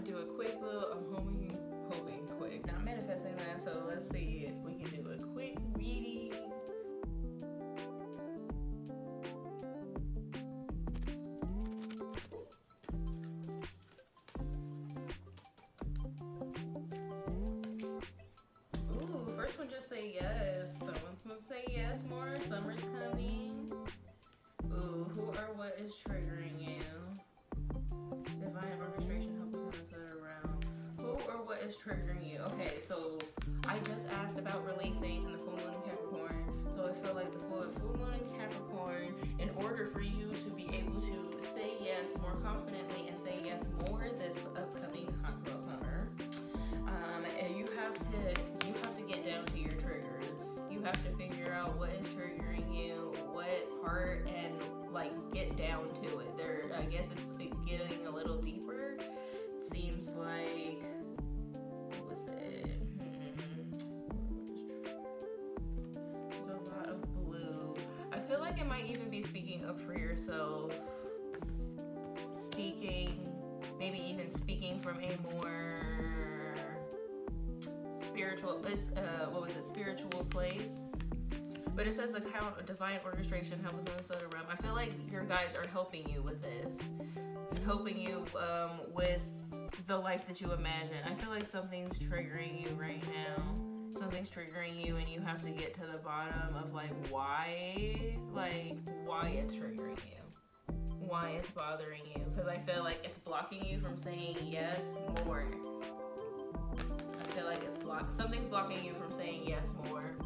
gonna do a quick little, I'm hoping quick, not manifesting that, so let's see if we can do a quick reading. Ooh, first one just say yes. Someone's gonna say yes more. Summer's coming. Ooh, who or what is triggering you? Divine orchestration, help us turn it around. Who or what is triggering you? Okay, so I just asked about releasing in the full moon in Capricorn. So I feel like the full moon in Capricorn, in order for you to be able to say yes more confidently and say yes more this upcoming hot girl summer, and you have to get down to your triggers. You have to figure out what is triggering you, what part, and like get down to it. I guess it's getting a little deeper. It seems like, what was it? There's a lot of blue. I feel like it might even be speaking up for yourself. Maybe even speaking from a more spiritual, spiritual place. But it says account of divine orchestration, help us in the southern realm. I feel like your guys are helping you with this, helping you with the life that you imagine. I feel like something's triggering you right now. Something's triggering you, and you have to get to the bottom of why it's triggering you, why it's bothering you. Because I feel like it's blocking you from saying yes more. I feel like something's blocking you from saying yes more.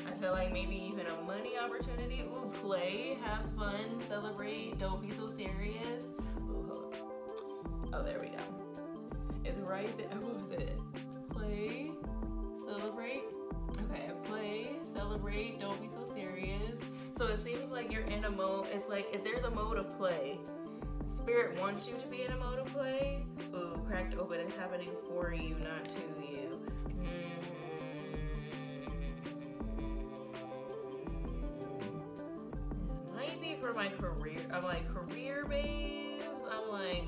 I feel like maybe even a money opportunity. Ooh, play, have fun, celebrate, don't be so serious. Ooh, hold on. Oh, there we go. It's right there. What was it? Play, celebrate. Okay, play, celebrate, don't be so serious. So it seems like you're in a mode. It's like if there's a mode of play. Spirit wants you to be in a mode of play. Ooh, cracked open. It's happening for you, not to you. For my career, I'm like, career babes, I'm like,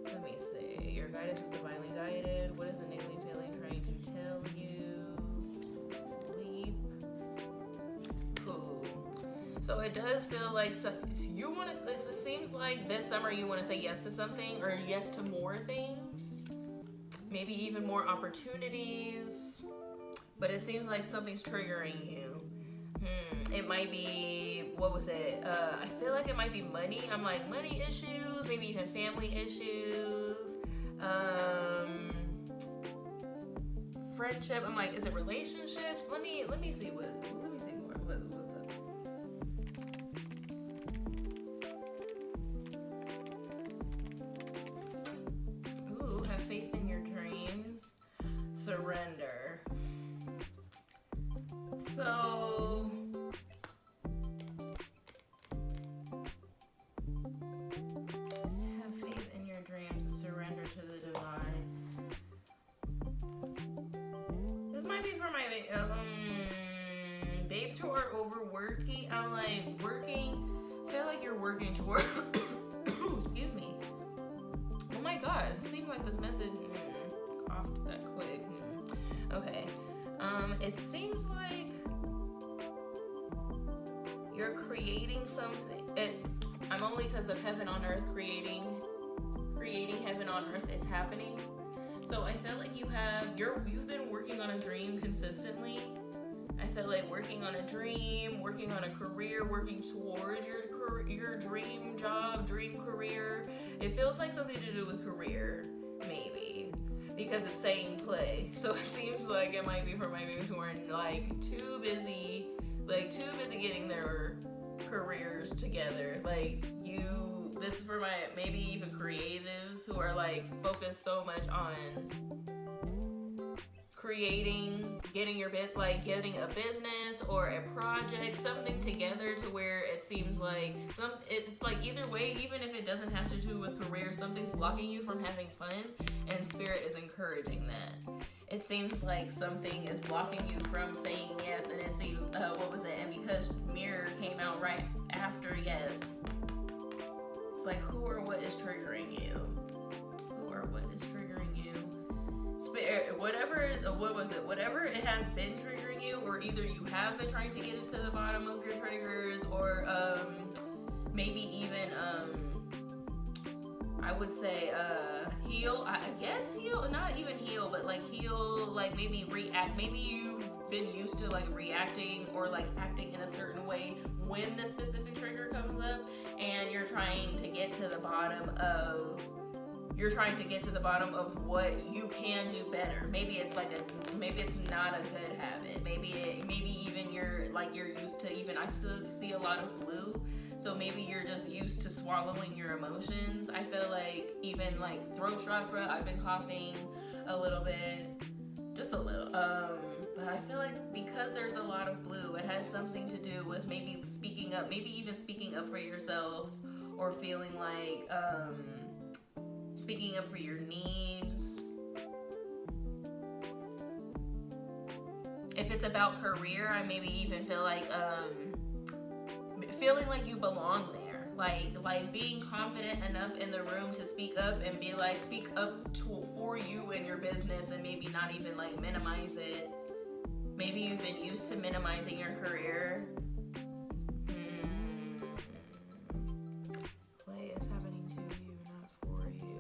Let me see, your guidance is divinely guided. What is the niggling feeling trying to tell you? Leap. Cool. So it does feel like you want to, it seems like this summer you want to say yes to something, or yes to more things, maybe even more opportunities. But it seems like something's triggering you. It might be, what was it? I feel like it might be money. I'm like, money issues, maybe even family issues. Friendship. I'm like, is it relationships? Let me see more. What's up? Ooh, have faith in your dreams. Surrender. So, have faith in your dreams, surrender to the divine. This might be for my babes who are overworking. I'm like, I feel like you're working toward, excuse me. Oh my God, it seems like this message coughed that quick. Okay. It seems like you're creating something. I'm only because of heaven on earth, creating heaven on earth is happening. So I feel like you've been working on a dream consistently. I feel like working on a dream, working on a career, working towards your dream job, dream career. It feels like something to do with career, maybe. Because it's saying play. So it seems like it might be for my babies who are like too busy getting their careers together. Like this is for my maybe even creatives who are like focused so much on creating, getting a business or a project, something together to where it seems like it's like either way, even if it doesn't have to do with career, something's blocking you from having fun, and Spirit is encouraging that. It seems like something is blocking you from saying yes, and it seems, and because Mirror came out right after yes, It's like, who or what is triggering you? Who or what is triggering you? Whatever it has been triggering you, or either you have been trying to get into the bottom of your triggers, or maybe even I would say heal. I guess heal, not even heal, but like heal, like maybe react. Maybe you've been used to like reacting or like acting in a certain way when the specific trigger comes up, and you're trying to get to the bottom of what you can do better. Maybe it's not a good habit. Maybe even you're used to, even I see a lot of blue. So maybe you're just used to swallowing your emotions. I feel like even like throat chakra, I've been coughing a little bit, just a little. But I feel like because there's a lot of blue, it has something to do with maybe speaking up, maybe even speaking up for yourself, or feeling like speaking up for your needs. If it's about career, I maybe even feel like feeling like you belong there, like being confident enough in the room to speak up and be like, speak up for you and your business, and maybe not even like minimize it. Maybe you've been used to minimizing your career. Play is happening to you, not for you.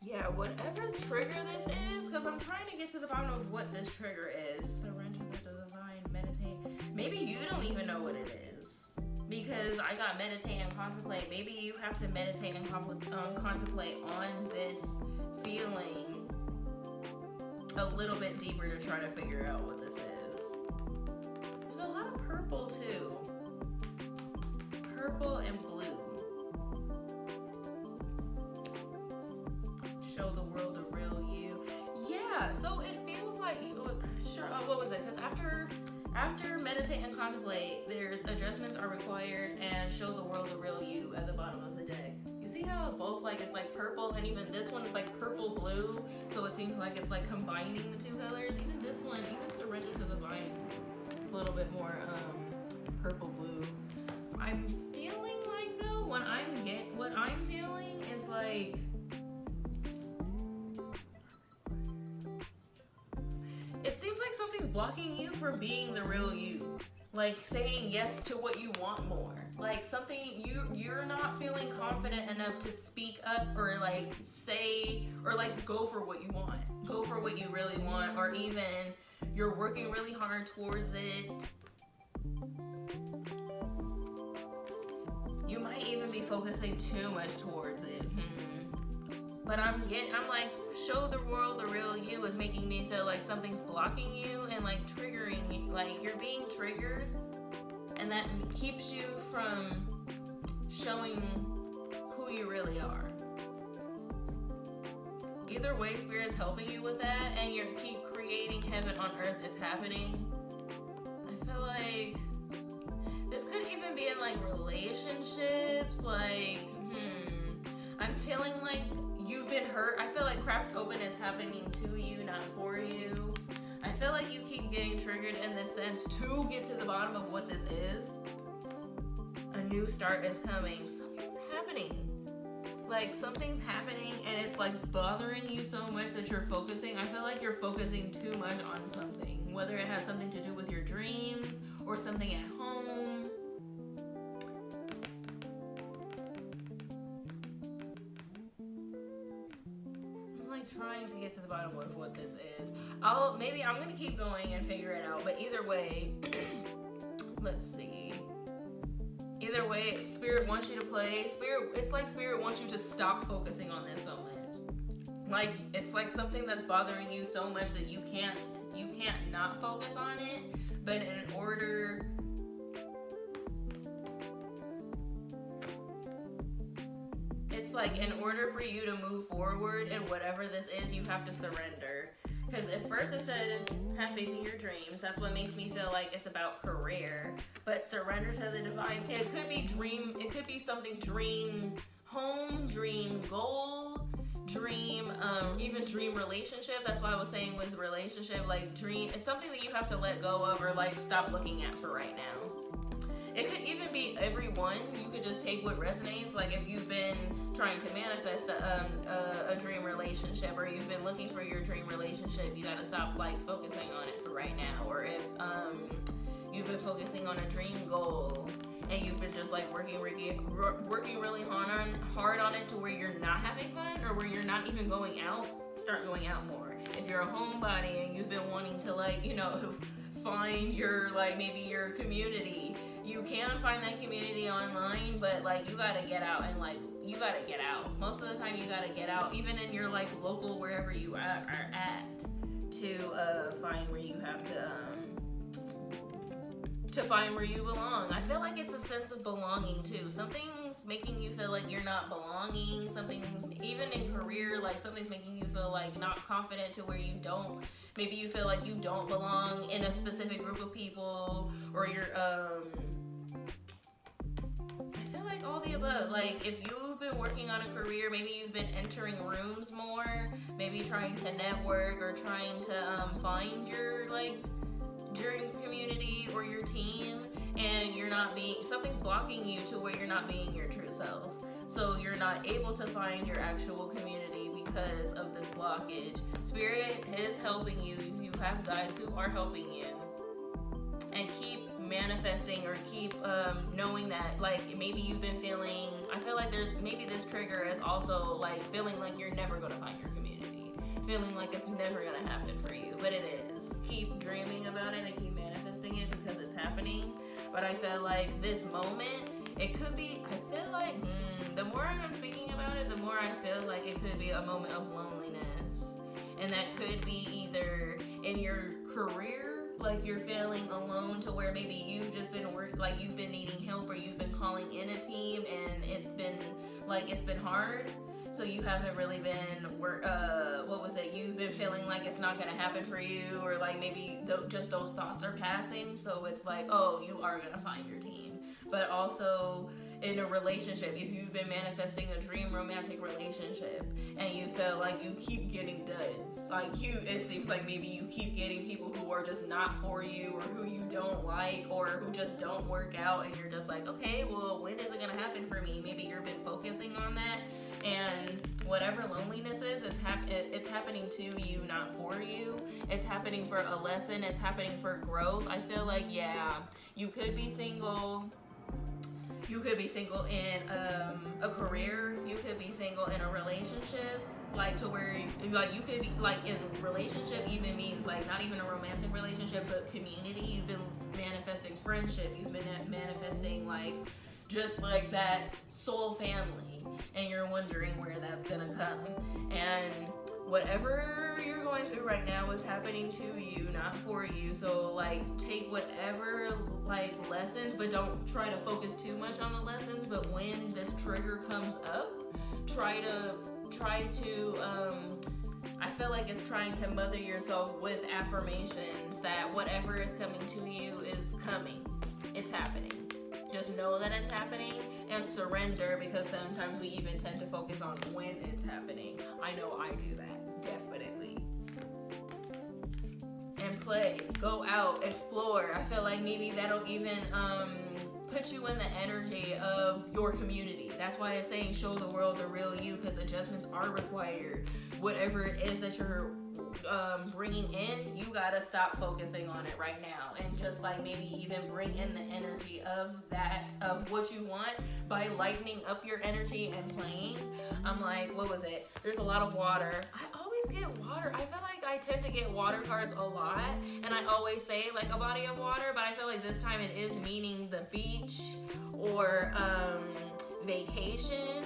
Yeah, whatever trigger this is, because I'm trying to get to the bottom of what this trigger is. Surrender to the divine, meditate. Maybe you don't even know what it is, because I got meditate and contemplate. Maybe you have to meditate and contemplate on this feeling a little bit deeper to try to figure out what this is. There's a lot of purple too. Purple and blue. Show the world the real you. Yeah, so it feels like, sure, what was it? Because after meditate and contemplate, there's adjustments are required and show the world the real you at the bottom of the deck. You see how both, like, it's like purple, and even this one is like purple blue, so it seems like it's like combining the two colors. Even this one, even surrender to the vine, it's a little bit more purple blue. I'm feeling like though, what I'm feeling is like, it seems like something's blocking you from being the real you. Like saying yes to what you want more. Like something you're not feeling confident enough to speak up, or like say, or like go for what you want. Go for what you really want, or even you're working really hard towards it. You might even be focusing too much towards it. But I'm like, show the world the real you is making me feel like something's blocking you and like triggering you. Like you're being triggered, and that keeps you from showing who you really are. Either way, Spirit's helping you with that, and you keep creating heaven on earth. It's happening. I feel like this could even be in like relationships. Like, I'm feeling like you've been hurt. I feel like cracked open is happening to you, not for you. I feel like you keep getting triggered in this sense to get to the bottom of what this is. A new start is coming. Something's happening. Like something's happening, and it's like bothering you so much that you're focusing. I feel like you're focusing too much on something, whether it has something to do with your dreams or something at home. Trying to get to the bottom of what this is. I'm gonna keep going and figure it out, but either way, let's see. Either way, Spirit wants you to play. It's like Spirit wants you to stop focusing on this so much. Like it's like something that's bothering you so much that you can't not focus on it. But in order for you to move forward in whatever this is, you have to surrender. Because at first it said, have faith in your dreams. That's what makes me feel like it's about career. But surrender to the divine. It could be something dream home, dream goal, dream, even dream relationship. That's why I was saying with relationship, like dream, it's something that you have to let go of or like stop looking at for right now. It could even be everyone. You could just take what resonates. Like if you've been trying to manifest a dream relationship, or you've been looking for your dream relationship, you gotta stop like focusing on it for right now. Or if you've been focusing on a dream goal and you've been just like working really hard on it to where you're not having fun, or where you're not even going out, start going out more. If you're a homebody and you've been wanting to like, you know, find your like maybe your community, you can find that community online, but like you gotta get out and like you gotta get out. Most of the time you gotta get out, even in your like local wherever you are at, to find where you have to find where you belong. I feel like it's a sense of belonging too. Something's making you feel like you're not belonging. Something, even in career, like something's making you feel like not confident to where you don't. Maybe you feel like you don't belong in a specific group of people, or you're I feel like all the above. Like if you've been working on a career, maybe you've been entering rooms more, maybe trying to network or trying to find your like dream community or your team, and you're not being, something's blocking you to where you're not being your true self. So you're not able to find your actual community because of this blockage. Spirit is helping you. You have guys who are helping you. And keep manifesting, or keep knowing that like maybe you've been feeling, I feel like there's maybe this trigger is also like feeling like you're never going to find your community. Feeling like it's never going to happen for you. But it is. Keep dreaming about it and keep manifesting it because it's happening. But I feel like this moment, it could be, I feel like, the more I'm speaking about it, the more I feel like it could be a moment of loneliness. And that could be either in your career, like you're feeling alone to where maybe you've just been like you've been needing help, or you've been calling in a team and it's been hard. So you haven't really been, you've been feeling like it's not going to happen for you, or like maybe just those thoughts are passing. So it's like, oh, you are going to find your team. But also in a relationship, if you've been manifesting a dream romantic relationship and you feel like you keep getting duds, like it seems like maybe you keep getting people who are just not for you, or who you don't like, or who just don't work out, and you're just like, okay, well, when is it going to happen for me? Maybe you've been focusing on that. And whatever loneliness is, it's happening to you, not for you. It's happening for a lesson. It's happening for growth. I feel like, yeah, you could be single. You could be single in a career. You could be single in a relationship. Like to where, like you could be, like in relationship even means like not even a romantic relationship, but community. You've been manifesting friendship. You've been manifesting like just like that soul family. And you're wondering where that's gonna come. And whatever you're going through right now is happening to you, not for you. So like take whatever like lessons, but don't try to focus too much on the lessons. But when this trigger comes up, try to I feel like it's trying to mother yourself with affirmations that whatever is coming to you is coming. It's happening. Just know that it's happening and surrender, because sometimes we even tend to focus on when it's happening. I know I do that, definitely. And play, go out, explore. I feel like maybe that'll even put you in the energy of your community. That's why it's saying show the world the real you, because adjustments are required. Whatever it is that you're bringing in, you gotta stop focusing on it right now, and just like maybe even bring in the energy of that, of what you want, by lightening up your energy and playing. I'm like, what was it? There's a lot of water. I always get water. I feel like I tend to get water cards a lot, and I always say like a body of water, but I feel like this time it is meaning the beach or vacation.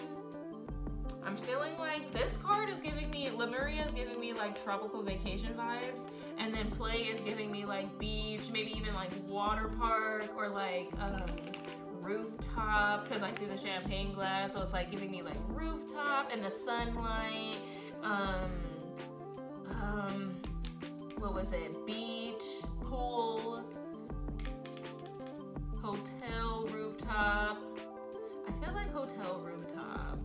I'm feeling like this card is giving me, Lemuria is giving me like tropical vacation vibes, and then play is giving me like beach, maybe even like water park, or like rooftop, because I see the champagne glass, so it's like giving me like rooftop and the sunlight. What was it? Beach, pool, hotel rooftop. I feel like hotel rooftop.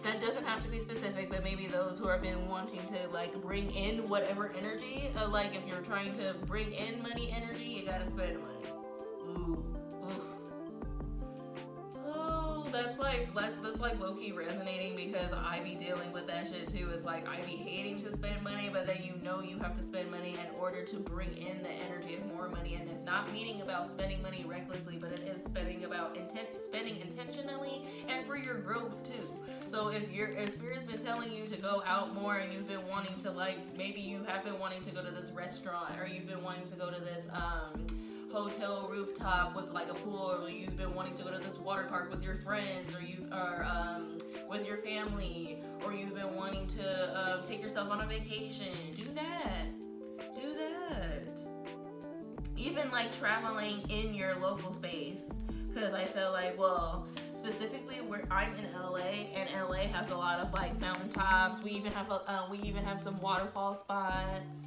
that doesn't have to be specific, but maybe those who have been wanting to like bring in whatever energy, like if you're trying to bring in money energy, you gotta spend money. Ooh. Oh, that's like low-key resonating, because I be dealing with that shit too. It's like I be hating to spend money, but then you know you have to spend money in order to bring in the energy of more money. And it's not meaning about spending money recklessly, but it is spending intentionally and for your growth too. So if Spirit's been telling you to go out more, and you've been wanting to, like, maybe you have been wanting to go to this restaurant, or you've been wanting to go to this hotel rooftop with like a pool, or you've been wanting to go to this water park with your friends, or with your family, or you've been wanting to take yourself on a vacation, do that. Even like traveling in your local space, because I feel like, well, specifically where I'm in LA, and LA has a lot of like mountaintops. We even have some waterfall spots,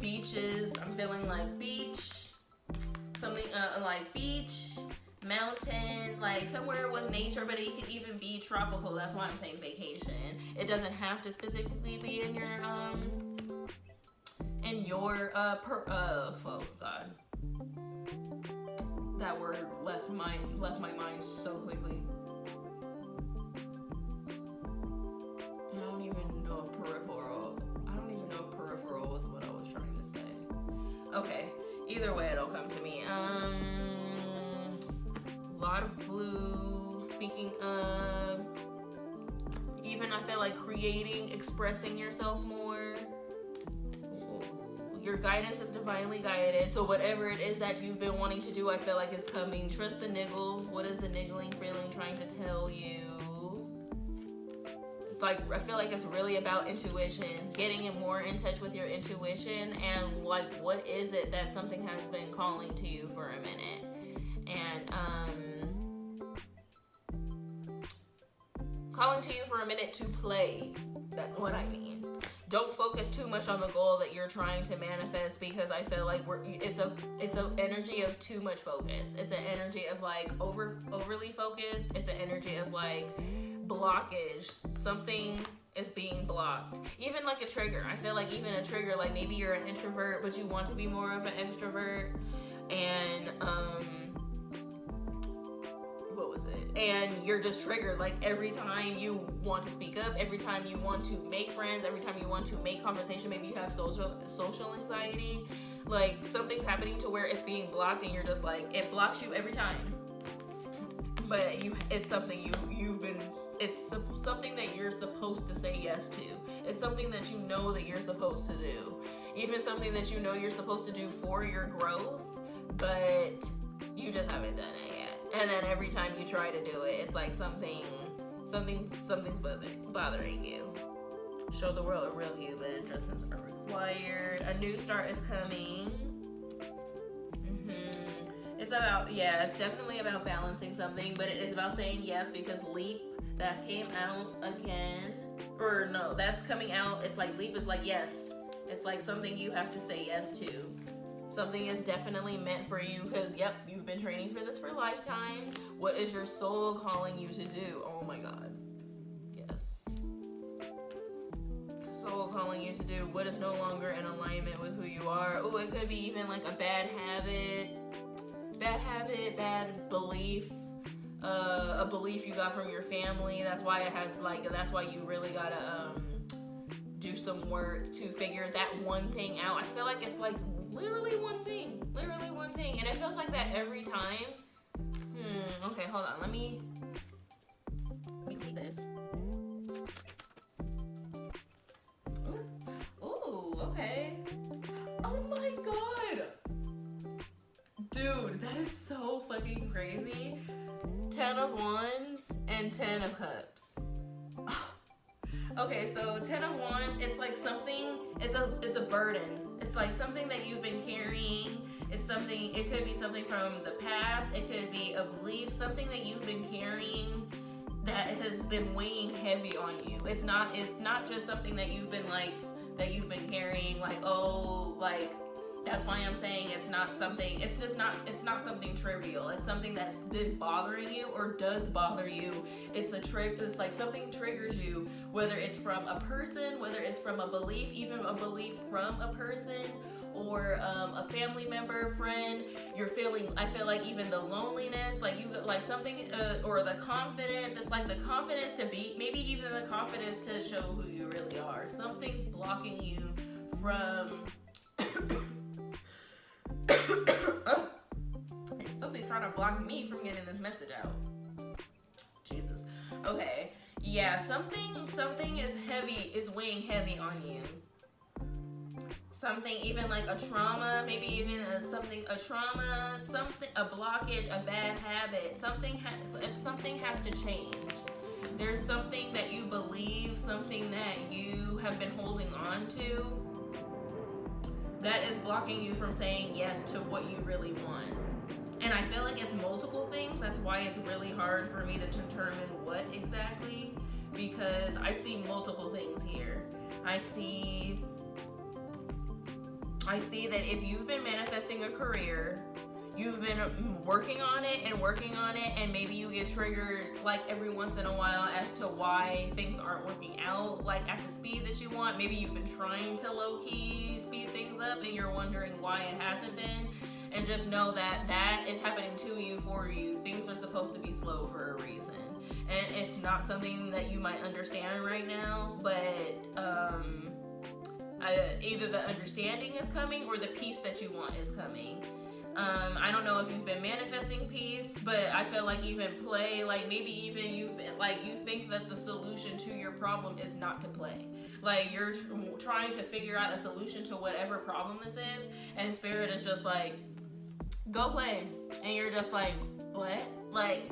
beaches. I'm feeling like beach. Something like beach, mountain, like somewhere with nature, but it could even be tropical. That's why I'm saying vacation. It doesn't have to specifically be in your oh god, that word left my mind so quickly. I don't even know if peripheral was what I was trying to say. Okay. Either way, it'll come to me. A lot of blue. Speaking of, even I feel like creating, expressing yourself more. Your guidance is divinely guided. So whatever it is that you've been wanting to do, I feel like it's coming. Trust the niggle. What is the niggling feeling trying to tell you? It's like, I feel like it's really about intuition, getting more in touch with your intuition, and like, what is it that something has been calling to you for a minute, and calling to you for a minute to play. That's what I mean. Don't focus too much on the goal that you're trying to manifest, because I feel like it's an energy of too much focus. It's an energy of like overly focused. It's an energy of like blockage. Something is being blocked. Even like a trigger. I feel like even a trigger, like maybe you're an introvert but you want to be more of an extrovert, and what was it? And you're just triggered like every time you want to speak up, every time you want to make friends, every time you want to make conversation. Maybe you have social anxiety. Like something's happening to where it's being blocked, and you're just like, it blocks you every time. But it's something it's something that you're supposed to say yes to. It's something that you know that you're supposed to do. Even something that you know you're supposed to do for your growth, but you just haven't done it yet. And then every time you try to do it, it's like something's bothering you. Show the world a real you, but adjustments are required. A new start is coming. It's definitely about balancing something, but it is about saying yes, because leap, that came out again, or no, that's coming out. It's like leap is like yes. It's like something you have to say yes to. Something is definitely meant for you, because yep, you've been training for this for lifetimes. What is your soul calling you to do? Oh my god. Yes. Soul calling you to do what is no longer in alignment with who you are. Oh, it could be even like a bad habit, bad belief, a belief you got from your family. That's why you really gotta do some work to figure that one thing out. I feel like it's like literally one thing, and it feels like that every time. Okay, hold on, let me read this. Ooh, okay. Oh my god, dude, that is so fucking crazy. 10 of Wands and 10 of Cups. Okay, so 10 of Wands, it's like something, it's a burden. It's like something that you've been carrying. It could be something from the past. It could be a belief, something that you've been carrying that has been weighing heavy on you. It's not just something that you've been carrying, like, oh, like That's why I'm saying it's not something trivial. It's something that's been bothering you or does bother you. It's like something triggers you, whether it's from a person, whether it's from a belief, even a belief from a person, or a family member, friend. I feel like even the loneliness, like you like something, or the confidence. It's like the confidence to be, maybe even the confidence to show who you really are. Something's blocking you from something's trying to block me from getting this message out. Jesus. Okay. Yeah, something is weighing heavy on you. Something even like a trauma, maybe even a blockage, a bad habit. Something has to change. There's something that you believe, something that you have been holding on to, that is blocking you from saying yes to what you really want. And I feel like it's multiple things. That's why it's really hard for me to determine what exactly, because I see multiple things here. I see that if you've been manifesting a career, you've been working on it, and maybe you get triggered like every once in a while as to why things aren't working out like at the speed that you want. Maybe you've been trying to low-key speed things up and you're wondering why it hasn't been. And just know that is happening to you, for you. Things are supposed to be slow for a reason. And it's not something that you might understand right now, but either the understanding is coming or the peace that you want is coming. I don't know if you've been manifesting peace, but I feel like even play, like maybe even you've been, like you think that the solution to your problem is not to play. Like you're trying to figure out a solution to whatever problem this is, and Spirit is just like, go play. And you're just like, what? Like,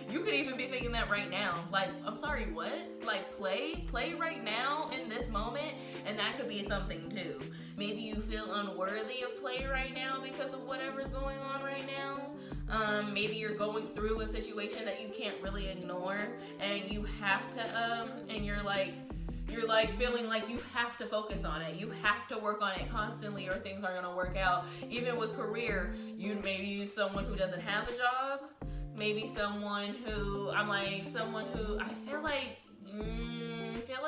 you could even be thinking that right now. Like, I'm sorry, what? Like, play right now in this moment. And that could be something too. Maybe you feel unworthy of play right now because of whatever's going on right now. Maybe you're going through a situation that you can't really ignore, and you have to, and you're like feeling like you have to focus on it. You have to work on it constantly or things aren't gonna work out. Even with career, maybe someone who doesn't have a job. Maybe someone who I feel like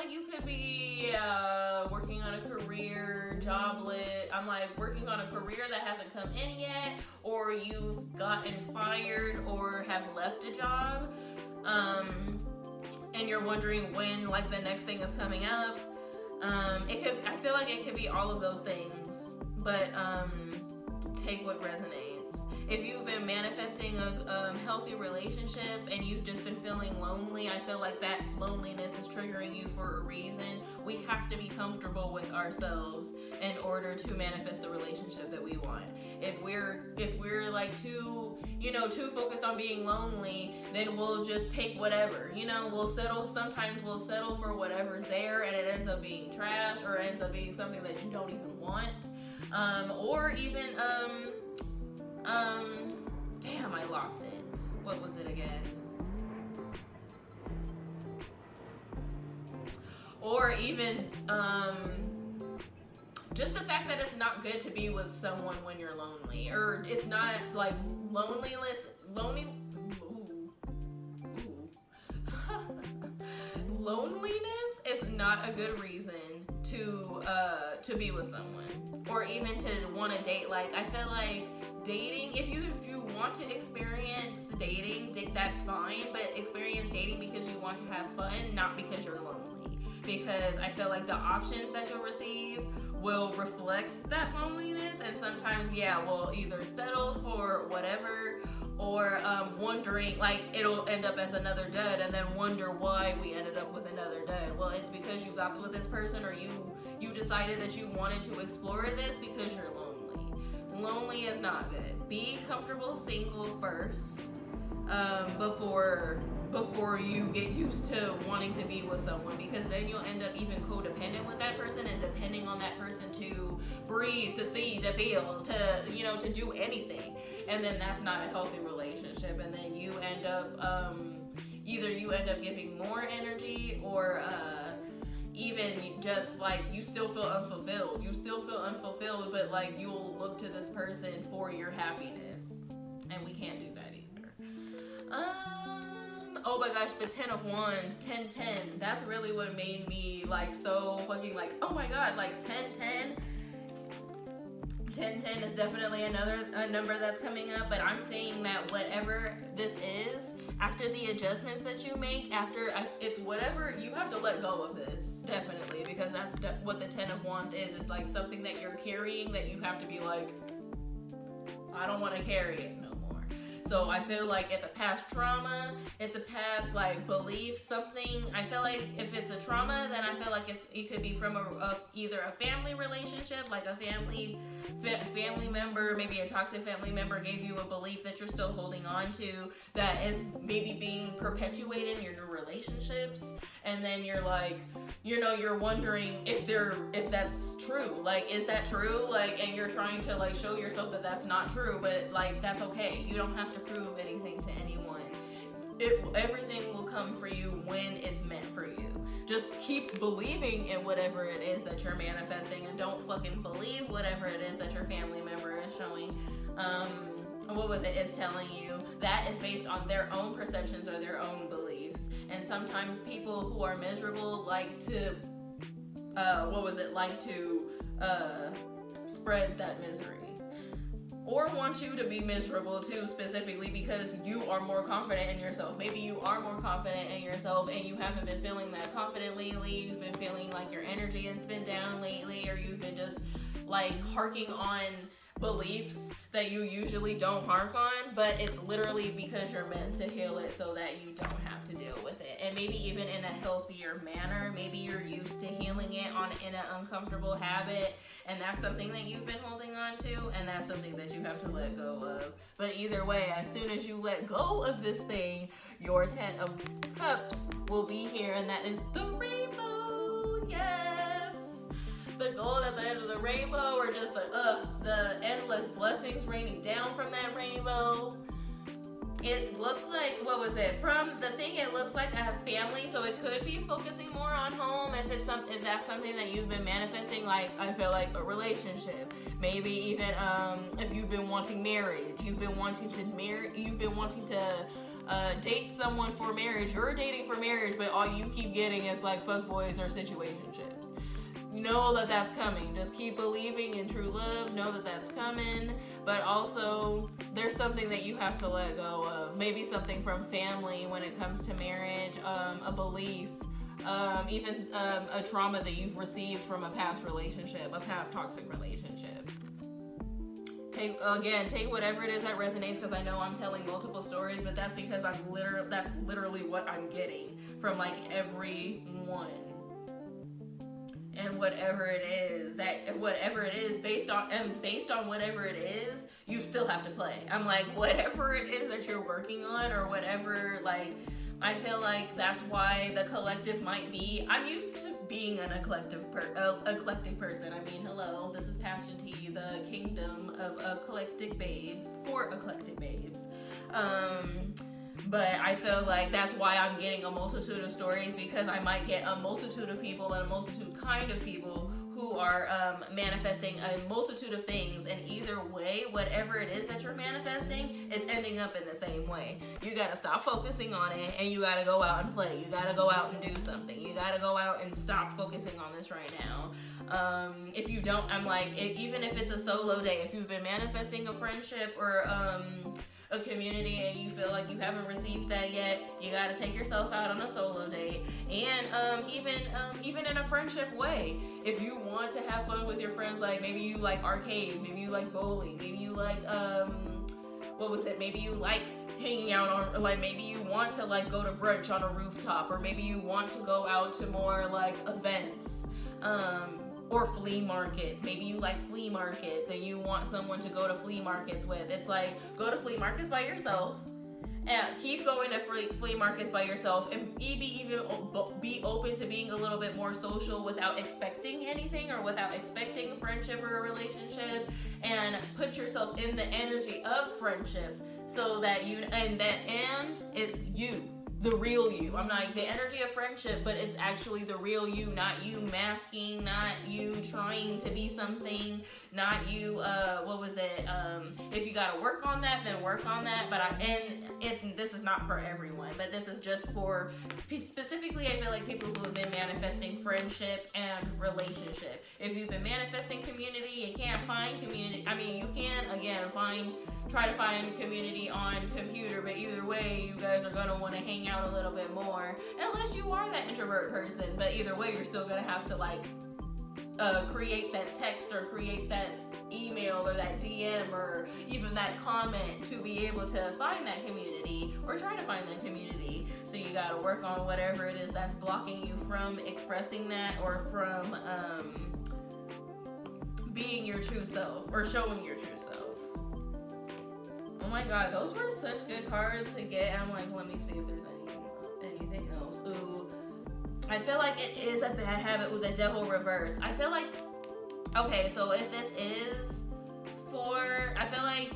you could be working on a career, jobless. I'm like working on a career that hasn't come in yet, or you've gotten fired or have left a job. And you're wondering when like the next thing is coming up. I feel like it could be all of those things, but take what resonates. If you've been manifesting a healthy relationship and you've just been feeling lonely, I feel like that loneliness is triggering you for a reason. We have to be comfortable with ourselves in order to manifest the relationship that we want. If we're like too focused on being lonely, then we'll just take whatever. Sometimes we'll settle for whatever's there, and it ends up being trash, or ends up being something that you don't even want. Or even damn, I lost it. What was it again? Or even, just the fact that it's not good to be with someone when you're lonely. Or it's not, like, loneliness is not a good reason to be with someone. Or even to want to date. Like, I feel like dating, if you want to experience dating, that's fine, but experience dating because you want to have fun, not because you're lonely. Because I feel like the options that you'll receive will reflect that loneliness, and sometimes, we'll either settle for whatever, or wondering, like, it'll end up as another dud, and then wonder why we ended up with another dud. Well, it's because you got with this person, or you decided that you wanted to explore this because you're lonely. Lonely is not good. Be comfortable single first, before you get used to wanting to be with someone, because then you'll end up even codependent with that person and depending on that person to breathe, to see, to feel, to do anything. And then that's not a healthy relationship, and then you end up either you end up giving more energy, or even just like, you still feel unfulfilled. You still feel unfulfilled, but like, you'll look to this person for your happiness. And we can't do that either. Oh my gosh, the 10 of Wands, 10-10. That's really what made me like so fucking like, oh my god, like 10-10. 10-10 is definitely a number that's coming up, but I'm saying that whatever this is, after the adjustments that you make, it's whatever, you have to let go of this, definitely, because that's what the 10 of Wands is. It's like something that you're carrying that you have to be like, I don't want to carry it no more. So I feel like it's a past trauma, it's a past like belief, something. I feel like if it's a trauma, then I feel like it could be from either a family relationship, like a family member, maybe a toxic family member gave you a belief that you're still holding on to, that is maybe being perpetuated in your relationships, and then you're like, you know, you're wondering if that's true. Like, is that true? Like, and you're trying to like show yourself that that's not true, but like, that's okay. You don't have to prove anything to anyone. Everything will come for you when it's meant for you. Just keep believing in whatever it is that you're manifesting, and don't fucking believe whatever it is that your family member is showing. Is telling you. That is based on their own perceptions or their own beliefs. And sometimes people who are miserable like to spread that misery, or want you to be miserable too, specifically because you are more confident in yourself. Maybe you are more confident in yourself and you haven't been feeling that confident lately. You've been feeling like your energy has been down lately, or you've been just like harking on beliefs that you usually don't hark on, but it's literally because you're meant to heal it so that you don't have to deal with it. And maybe even in a healthier manner. Maybe you're used to healing it in an uncomfortable habit, and that's something that you've been holding on to, and that's something that you have to let go of. But either way, as soon as you let go of this thing, your 10 of Cups will be here, and that is the rainbow. Yes! The gold at the end of the rainbow, or just the endless blessings raining down from that rainbow. It looks like, from the thing, it looks like a family, so it could be focusing more on home if that's something that you've been manifesting. Like, I feel like a relationship, maybe even if you've been wanting marriage, you've been wanting to date someone for marriage. You're dating for marriage, but all you keep getting is like fuckboys or situationships. Know that that's coming. Just keep believing in true love. Know that that's coming. But also, there's something that you have to let go of. Maybe something from family when it comes to marriage, a belief, even a trauma that you've received from a past relationship, a past toxic relationship. Take whatever it is that resonates, because I know I'm telling multiple stories, but that's because that's literally what I'm getting from like everyone. And whatever it is, based on whatever it is, you still have to play. I'm like, whatever it is that you're working on, or whatever, like, I feel like that's why the collective might be. I'm used to being an eclectic person. I mean, hello, this is Passion Tea, the kingdom of eclectic babes for eclectic babes. But I feel like that's why I'm getting a multitude of stories, because I might get a multitude of people and a multitude kind of people who are manifesting a multitude of things. And either way, whatever it is that you're manifesting, it's ending up in the same way. You gotta stop focusing on it, and you gotta go out and play. You gotta go out and do something. You gotta go out and stop focusing on this right now. If you don't, I'm like, even if it's a solo day, if you've been manifesting a friendship or a community and you feel like you haven't received that yet, you got to take yourself out on a solo date. And even in a friendship way, if you want to have fun with your friends, like maybe you like arcades, maybe you like bowling, maybe you like maybe you like hanging out on, like maybe you want to like go to brunch on a rooftop, or maybe you want to go out to more like events, or flea markets. Maybe you like flea markets and you want someone to go to flea markets with. It's like, go to flea markets by yourself, and keep going to flea markets by yourself, and be open to being a little bit more social without expecting anything, or without expecting a friendship or a relationship, and put yourself in the energy of friendship, so that the real you. I'm like, the energy of friendship, but it's actually the real you, not you masking, not you trying to be something, not you, if you gotta work on that, then work on that. This is not for everyone, but this is just for, specifically, I feel like people who have been manifesting friendship and relationship. If you've been manifesting community, you can't find community. I mean, you can, again, try to find community on computer, but either way, you guys are gonna want to hang out a little bit more, unless you are that introvert person. But either way, you're still gonna have to create that text or create that email or that DM or even that comment to be able to find that community or try to find that community. So you gotta work on whatever it is that's blocking you from expressing that or from being your true self or showing your true self. Oh my god, those were such good cards to get. I'm like, let me see if there's anything else. Ooh, I feel like it is a bad habit with the devil reverse. I feel like, okay, so if this is I feel like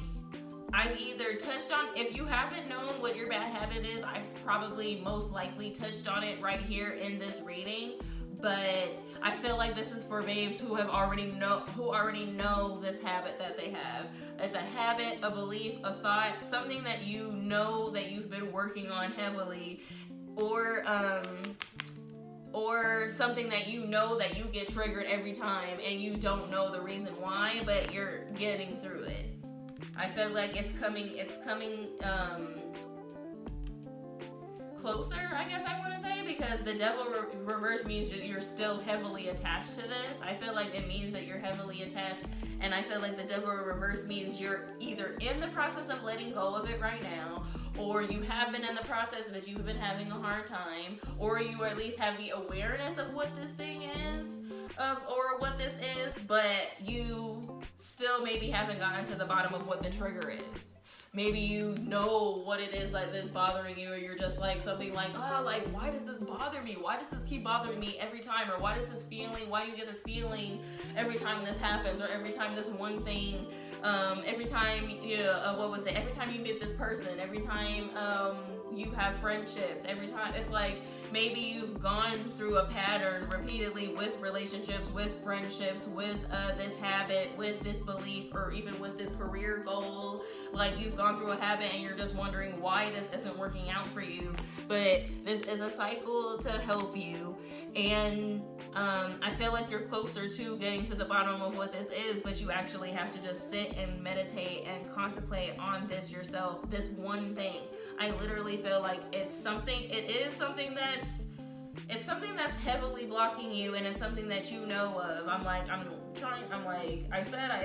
I've either touched on, if you haven't known what your bad habit is, I've probably most likely touched on it right here in this reading. But I feel like this is for babes who already know this habit that they have. It's a habit, a belief, a thought, something that you know that you've been working on heavily, or something that you know that you get triggered every time and you don't know the reason why, but you're getting through it. I feel like it's coming closer, I guess I want to say, because the devil reverse means you're still heavily attached to this. I feel like it means that you're heavily attached, and I feel like the devil reverse means you're either in the process of letting go of it right now, or you have been in the process but you've been having a hard time, or you at least have the awareness of what this thing is, or what this is, but you still maybe haven't gotten to the bottom of what the trigger is. Maybe you know what it is that's bothering you, or you're just like something like, oh, like, why does this bother me? Why does this keep bothering me every time? Or why do you get this feeling every time this happens? Or every time this one thing, every time, every time you meet this person, every time you have friendships, every time, it's like, maybe you've gone through a pattern repeatedly with relationships, with friendships, with this habit, with this belief, or even with this career goal. Like, you've gone through a habit and you're just wondering why this isn't working out for you. But this is a cycle to help you. And I feel like you're closer to getting to the bottom of what this is, but you actually have to just sit and meditate and contemplate on this yourself, this one thing. I literally feel like it's something that's heavily blocking you, and it's something that you know of.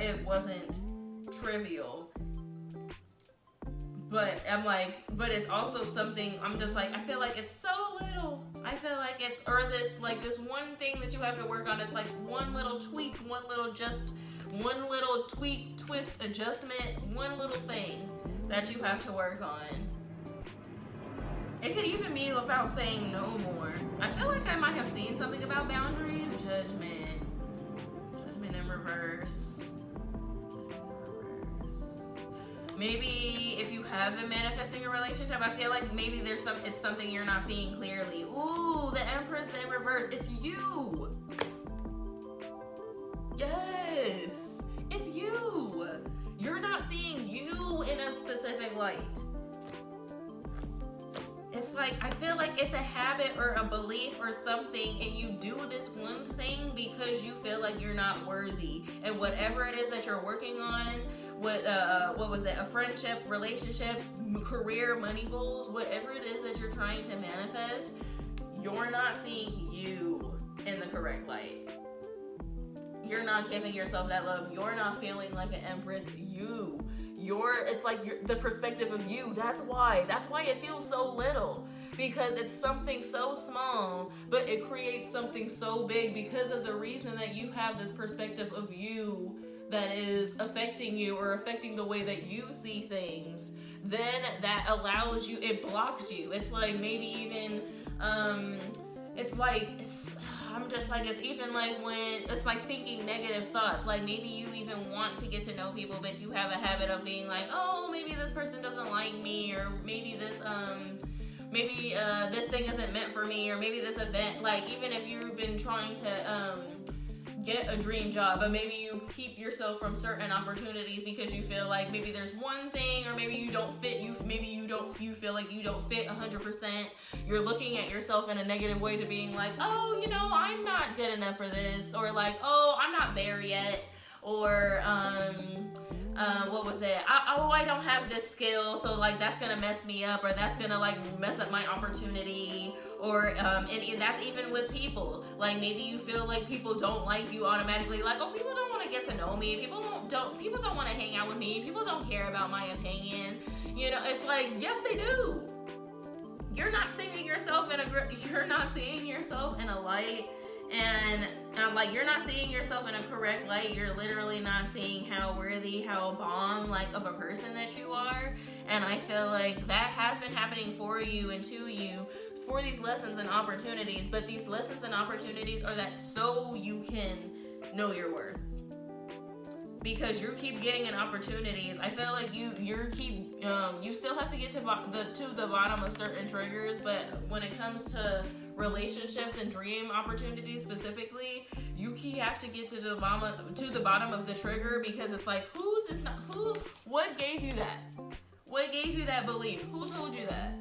It wasn't trivial. But it's also something, I feel like it's so little. I feel like this one thing that you have to work on. It's like one little tweak, one little tweak, twist, adjustment, one little thing that you have to work on. It could even be about saying no more. I feel like I might have seen something about boundaries. Judgment in reverse. Maybe if you have been manifesting a relationship, I feel like maybe it's something you're not seeing clearly. Ooh, the Empress in reverse. It's you. Yes, it's you. You're not seeing you in a specific light. It's like, I feel like it's a habit or a belief or something, and you do this one thing because you feel like you're not worthy. And whatever it is that you're working on, a friendship, relationship, career, money goals, whatever it is that you're trying to manifest, you're not seeing you in the correct light. You're not giving yourself that love. You're not feeling like an empress. It's like the perspective of you. That's why it feels so little, because it's something so small, but it creates something so big because of the reason that you have this perspective of you that is affecting you or affecting the way that you see things. Then that allows you, it blocks you. It's like maybe even, it's even like when it's like thinking negative thoughts. Like maybe you even want to get to know people, but you have a habit of being like, oh, maybe this person doesn't like me, or maybe this maybe this thing isn't meant for me, or maybe this event, like even if you've been trying to get a dream job, but maybe you keep yourself from certain opportunities because you feel like maybe there's one thing, or maybe you don't fit, you feel like you don't fit 100%. You're looking at yourself in a negative way to being like, oh, you know, I'm not good enough for this, or like, oh, I'm not there yet, or what was it? I don't have this skill, so like that's gonna mess me up, or that's gonna like mess up my opportunity, or and that's even with people. Like maybe you feel like people don't like you automatically, like, oh, people don't want to get to know me, people don't want to hang out with me, people don't care about my opinion. You know, it's like, yes, they do. You're not seeing yourself in a light. And like, you're not seeing yourself in a correct light. You're literally not seeing how worthy, how bomb, like, of a person that you are. And I feel like that has been happening for you and to you for these lessons and opportunities. But these lessons and opportunities are that so you can know your worth. Because you keep getting an opportunities. I feel like you still have to get to the bottom of certain triggers, but when it comes to relationships and dream opportunities specifically, you have to get to the bottom of the trigger, because it's like, what gave you that? What gave you that belief? Who told you that?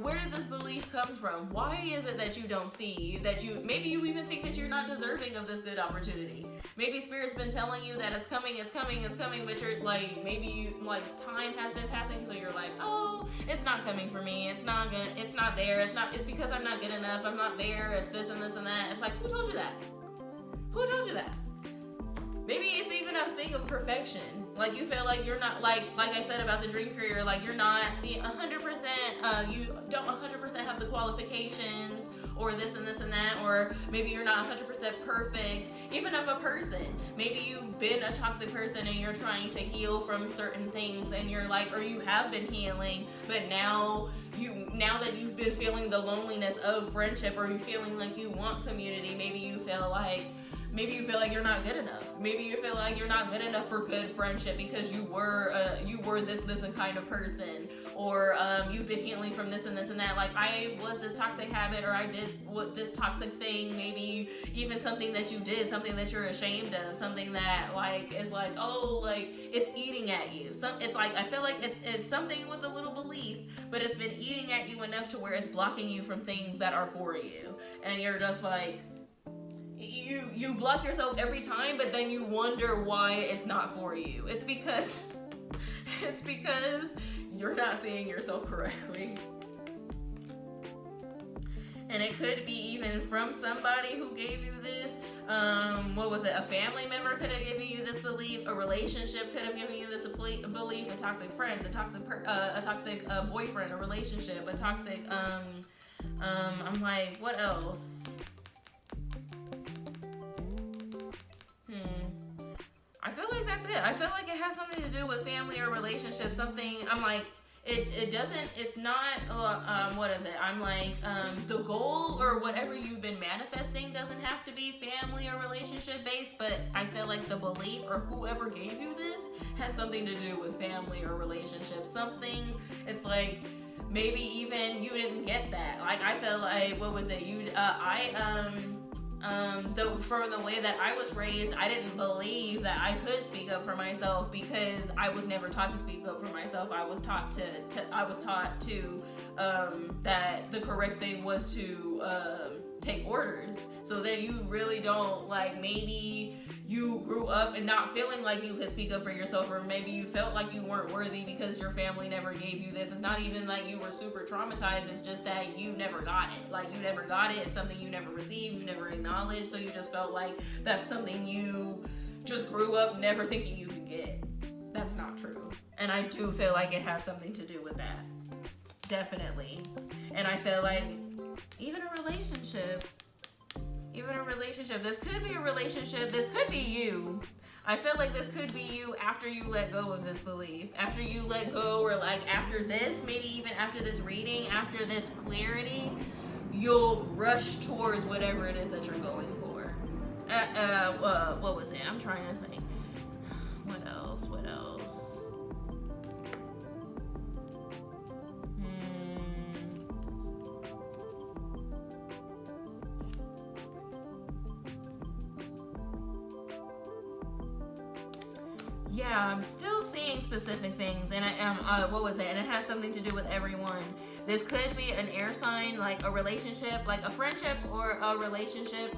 Where did this belief come from? Why is it that you don't see, maybe you even think that you're not deserving of this good opportunity? Maybe Spirit's been telling you that it's coming, but you're like, maybe time has been passing, so you're like, oh, it's not coming for me, it's not there, it's because I'm not good enough, I'm not there, it's this and this and that. It's like, who told you that? Who told you that? Maybe it's even a thing of perfection. Like you feel like you're not, like I said about the dream career, like you're not 100%, you don't 100% have the qualifications, or this and this and that, or maybe you're not 100% perfect, even of a person. Maybe you've been a toxic person and you're trying to heal from certain things, and you're like, or you have been healing, but now that you've been feeling the loneliness of friendship, or you feeling like you want community, maybe you feel like you're not good enough. Maybe you feel like you're not good enough for good friendship because you were this and kind of person, or you've been healing from this and this and that. Like, I was this toxic habit, or I did this toxic thing. Maybe even something that you did, something that you're ashamed of, something that like is like, oh, like it's eating at you. It's like, I feel like it's something with a little belief, but it's been eating at you enough to where it's blocking you from things that are for you, and you're just like, you block yourself every time, but then you wonder why it's not for you. It's because you're not seeing yourself correctly. And it could be even from somebody who gave you this. A family member could have given you this belief. A relationship could have given you this belief. A toxic friend, a toxic boyfriend, a relationship, a toxic. I'm like, what else? I feel like that's it. I feel like it has something to do with family or relationship. Something, I'm like, it's not, what is it? I'm like, the goal or whatever you've been manifesting doesn't have to be family or relationship based, but I feel like the belief or whoever gave you this has something to do with family or relationship. Something, it's like, maybe even you didn't get that. Like, I feel like, what was it? From the way that I was raised, I didn't believe that I could speak up for myself because I was never taught to speak up for myself. I was taught that the correct thing was to take orders. So then you really don't, like, maybe you grew up and not feeling like you could speak up for yourself, or maybe you felt like you weren't worthy because your family never gave you this. It's not even like you were super traumatized, it's just that you never got it. Like, you never got it, it's something you never received, you never acknowledged, so you just felt like that's something you just grew up never thinking you could get. That's not true. And I do feel like it has something to do with that. Definitely. And I feel like even a relationship, this could be a relationship, this could be you. I feel like this could be you after you let go of this belief. After you let go, or like after this, maybe even after this reading, after this clarity, you'll rush towards whatever it is that you're going for. What was it? I'm trying to say. What else? Yeah, I'm still seeing specific things, and I am. What was it? And it has something to do with everyone. This could be an air sign, like a relationship, like a friendship or a relationship.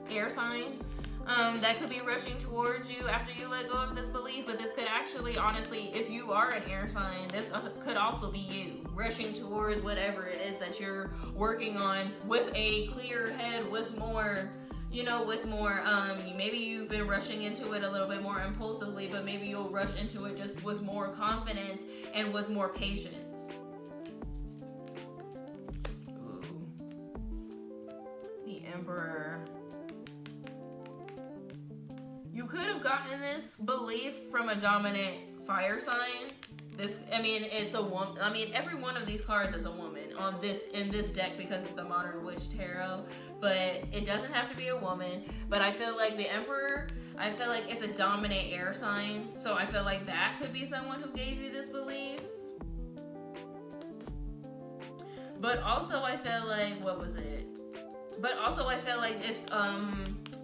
Air sign. That could be rushing towards you after you let go of this belief, but this could actually, honestly, if you are an air sign, this could also be you rushing towards whatever it is that you're working on with a clear head, with more, maybe you've been rushing into it a little bit more impulsively, but maybe you'll rush into it just with more confidence and with more patience. Ooh. The Emperor. You could have gotten this belief from a dominant fire sign. It's a woman. Every one of these cards is a woman in this deck because it's the Modern Witch Tarot. But it doesn't have to be a woman. But I feel like the Emperor, I feel like it's a dominant air sign. So I feel like that could be someone who gave you this belief. But also I feel like, what was it? But also I feel like it's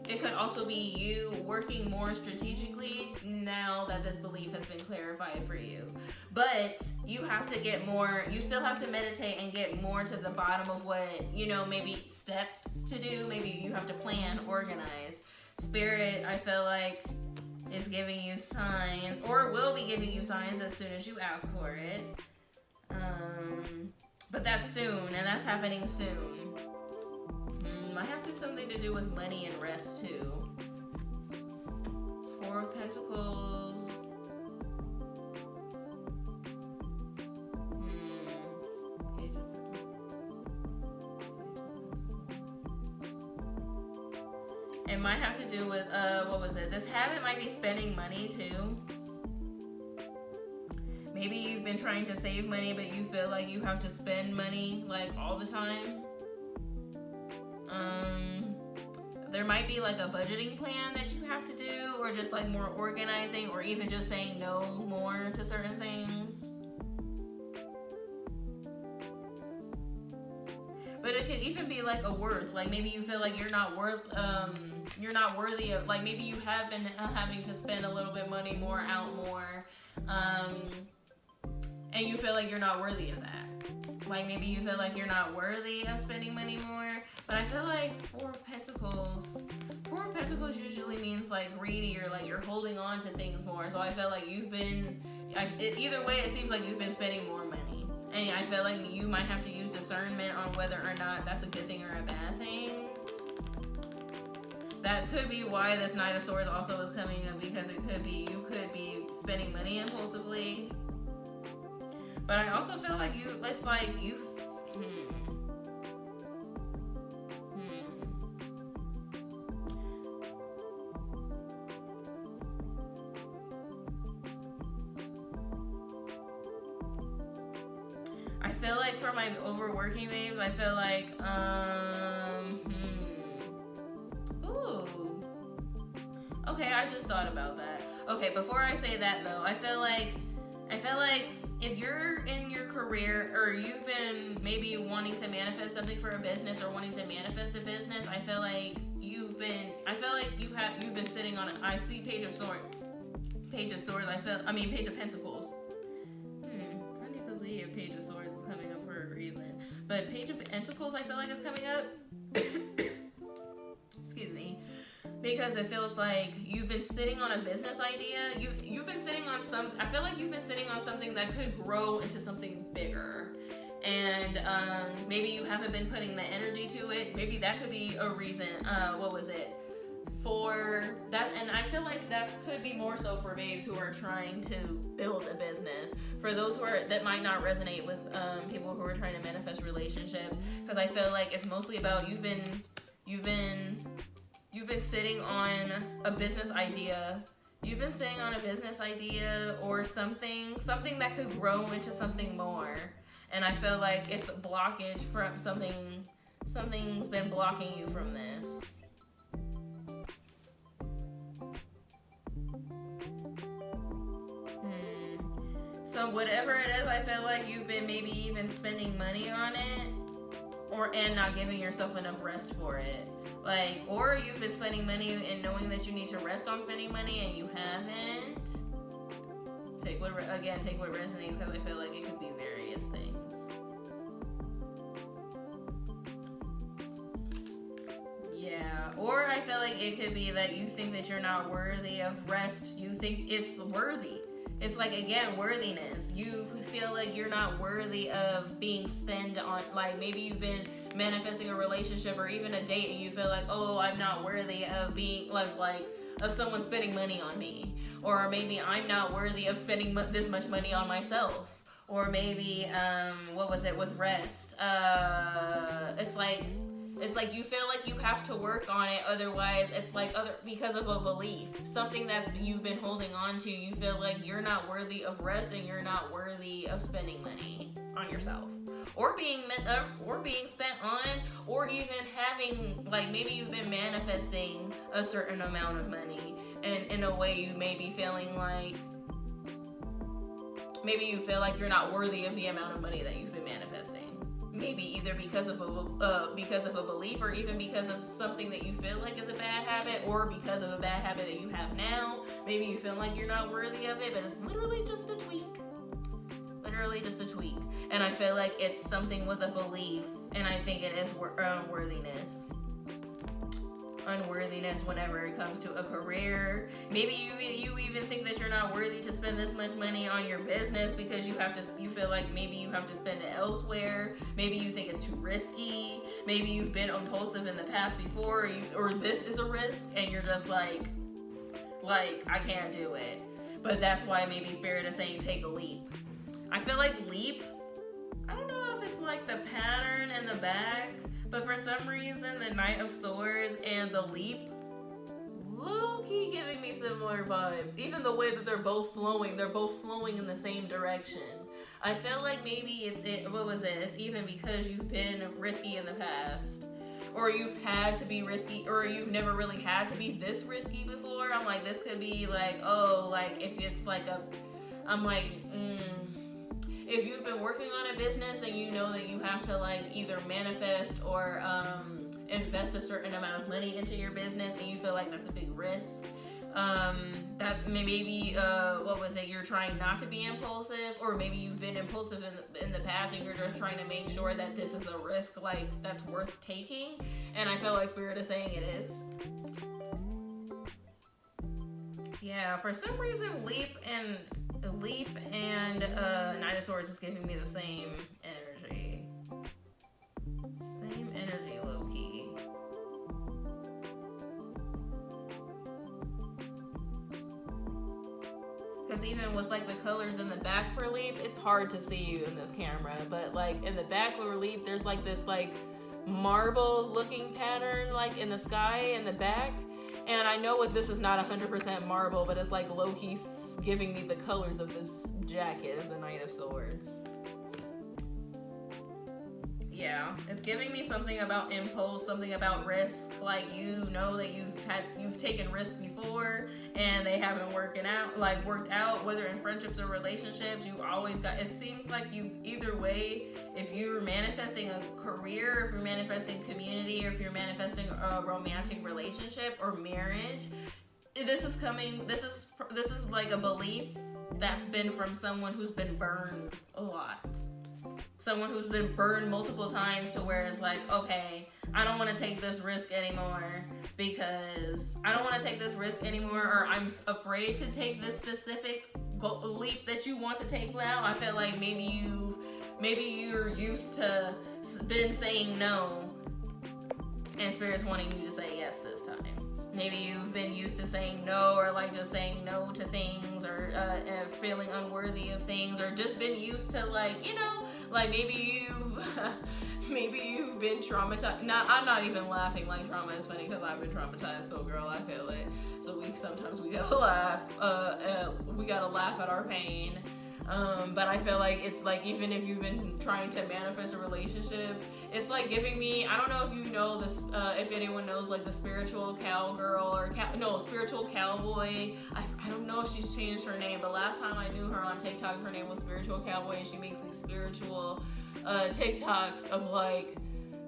it could also be you working more strategically now that this belief has been clarified for you. But you have to get more, you still have to meditate and get more to the bottom of what, maybe steps to do. Maybe you have to plan, organize. Spirit, I feel like, is giving you signs, or will be giving you signs as soon as you ask for it. But that's soon, and that's happening soon. Might have something to do with money and rest too. Four of Pentacles. Page of It might have to do with what was it? This habit might be spending money too. Maybe you've been trying to save money, but you feel like you have to spend money like all the time. There might be like a budgeting plan that you have to do, or just like more organizing, or even just saying no more to certain things. But it could even be like a worth, like maybe you feel like you're not worthy of, like maybe you have been having to spend a little bit money more, out more, and you feel like you're not worthy of that. Like maybe you feel like you're not worthy of spending money more. But I feel like Four of Pentacles usually means like greedy, or like you're holding on to things more. So I feel like you've been, either way it seems like you've been spending more money. And I feel like you might have to use discernment on whether or not that's a good thing or a bad thing. That could be why this Knight of Swords also is coming up, because you could be spending money impulsively. But I also feel like I feel like for my overworking babes, I feel like, Ooh. Okay, I just thought about that. Okay, before I say that though, I feel like if you're in your career, or you've been maybe wanting to manifest something for a business, or wanting to manifest a business, I feel like you've been sitting on I see Page of Swords, Page of Pentacles. I need to leave. Page of Swords is coming up for a reason. But Page of Pentacles, I feel like is coming up. Excuse me. Because it feels like you've been sitting on a business idea. You've been sitting on I feel like you've been sitting on something that could grow into something bigger. And maybe you haven't been putting the energy to it. Maybe that could be a reason. What was it? For that, and I feel like that could be more so for babes who are trying to build a business. For those that might not resonate with people who are trying to manifest relationships, because I feel like it's mostly about you've been sitting on a business idea. You've been sitting on a business idea or something that could grow into something more. And I feel like it's a blockage from something's been blocking you from this. So whatever it is, I feel like you've been maybe even spending money on it, and not giving yourself enough rest for it. Or you've been spending money and knowing that you need to rest on spending money and you haven't. Take what resonates, because I feel like it could be various things. Yeah, or I feel like it could be that you think that you're not worthy of rest. You think it's worthy. It's like, again, worthiness. You feel like you're not worthy of being spent on, like, maybe you've been manifesting a relationship or even a date and you feel like, oh, I'm not worthy of being, like of someone spending money on me. Or maybe I'm not worthy of spending this much money on myself. Or maybe, with rest. It's like you feel like you have to work on it, otherwise it's like because of a belief, something that you've been holding on to. You feel like you're not worthy of rest and you're not worthy of spending money on yourself, or being spent on, or even having, like, maybe you've been manifesting a certain amount of money, and in a way you may be feeling like, maybe you feel like you're not worthy of the amount of money that you've been manifesting. Maybe either because of a belief, or even because of something that you feel like is a bad habit, or because of a bad habit that you have now. Maybe you feel like you're not worthy of it, but it's literally just a tweak. And I feel like it's something with a belief, and I think it is unworthiness whenever it comes to a career. Maybe you even think that you're not worthy to spend this much money on your business because you feel like maybe you have to spend it elsewhere. Maybe you think it's too risky. Maybe you've been impulsive in the past before, or this is a risk and you're just like I can't do it. But that's why maybe Spirit is saying take a leap. I feel like leap, I don't know if it's like the pattern in the back, but for some reason, the Knight of Swords and the leap, low-key giving me similar vibes. Even the way that they're both flowing in the same direction. I feel like maybe it's even because you've been risky in the past, or you've had to be risky, or you've never really had to be this risky before. I'm like, this could be like, oh, like if it's like if you've been working on a business and you know that you have to like either manifest or invest a certain amount of money into your business, and you feel like that's a big risk, that maybe you're trying not to be impulsive, or maybe you've been impulsive in the past and you're just trying to make sure that this is a risk like that's worth taking. And I feel like Spirit is saying it is. Yeah, for some reason leap and Knight of Swords is giving me the same energy. Same energy, low-key. Because even with like the colors in the back for leap, it's hard to see you in this camera, but like in the back for leap, there's like this like marble looking pattern like in the sky in the back. And I know this is not 100% marble, but it's like low-key giving me the colors of this jacket of the Knight of Swords. Yeah, it's giving me something about impulse, something about risk. Like, you know that you've taken risks before and they haven't worked out, whether in friendships or relationships. It seems like you, either way, if you're manifesting a career, if you're manifesting community, or if you're manifesting a romantic relationship or marriage, this is like a belief that's been from someone who's been burned a lot. Someone who's been burned multiple times to where it's like, okay, I don't want to take this risk anymore or I'm afraid to take this specific leap that you want to take now. I feel like maybe you're used to been saying no, and Spirit's wanting you to say yes this time. Maybe you've been used to saying no, or like just saying no to things, or feeling unworthy of things, or just been used to like, like maybe you've been traumatized. I'm not even laughing like trauma is funny, because I've been traumatized, so girl, I feel it. So sometimes we gotta laugh. We gotta laugh at our pain. But I feel like it's like, even if you've been trying to manifest a relationship, it's like giving me, I don't know if you know this, if anyone knows like the spiritual cowgirl or spiritual cowboy. I don't know if she's changed her name, but last time I knew her on TikTok, her name was Spiritual Cowboy, and she makes these spiritual TikToks of like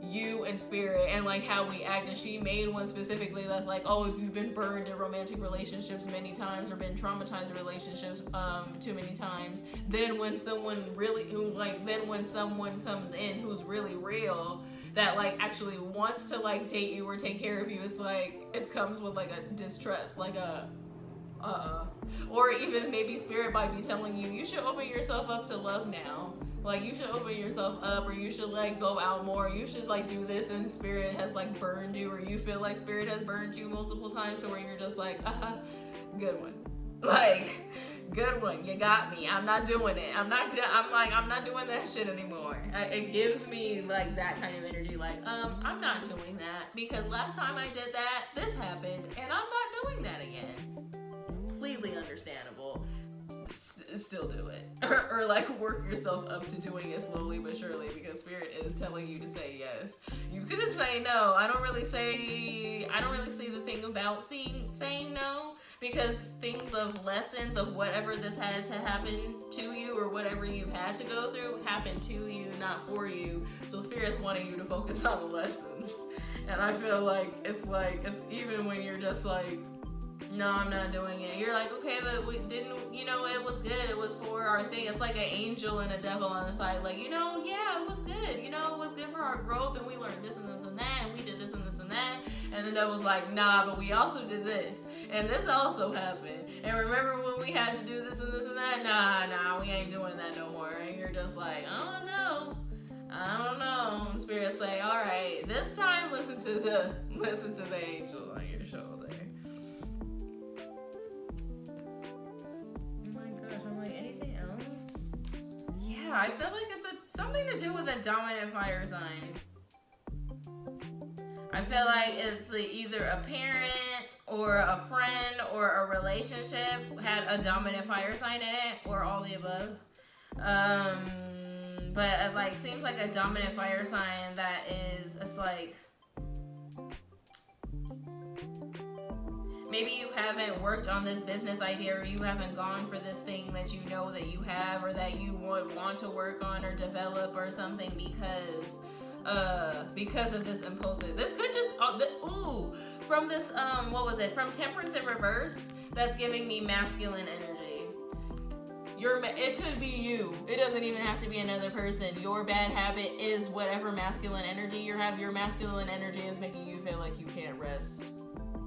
you and spirit and like how we act. And she made one specifically that's like, oh, if you've been burned in romantic relationships many times or been traumatized in relationships too many times, then when someone comes in who's really real, that like actually wants to like date you or take care of you, it's like it comes with like a distrust, like a or even maybe spirit might be telling you, you should open yourself up to love now. Like, you should open yourself up, or you should like go out more. You should like do this, and spirit has like burned you, or you feel like spirit has burned you multiple times to where you're just like, good one. Like, good one. You got me. I'm not doing it. I'm not doing that shit anymore. It gives me like that kind of energy. Like, I'm not doing that because last time I did that, this happened, and I'm not doing that again. Completely understandable. Still do it. or like work yourself up to doing it slowly but surely, because spirit is telling you to say yes. You could say no. I don't really see the thing about saying no, because things of lessons of whatever this had to happen to you or whatever you've had to go through happened to you, not for you. So spirit's wanting you to focus on the lessons. And I feel like it's even when you're just like, no, I'm not doing it. You're like, okay, but we didn't, it was good. It was for our thing. It's like an angel and a devil on the side. Like, yeah, it was good. It was good for our growth, and we learned this and this and that, and we did this and this and that. And the devil's like, nah, but we also did this. And this also happened. And remember when we had to do this and this and that? Nah, we ain't doing that no more. And you're just like, I don't know. And spirit's like, all right, this time listen to the angel on your shoulder. I feel like it's something to do with a dominant fire sign. I feel like it's either a parent or a friend or a relationship had a dominant fire sign in it, or all the above. But it like seems like a dominant fire sign that is, it's like, maybe you haven't worked on this business idea, or you haven't gone for this thing that you know that you have, or that you would want to work on or develop or something because of this impulsive. This could just from this from Temperance in reverse, that's giving me masculine energy. It could be you. It doesn't even have to be another person. Your bad habit is whatever masculine energy you have. Your masculine energy is making you feel like you can't rest.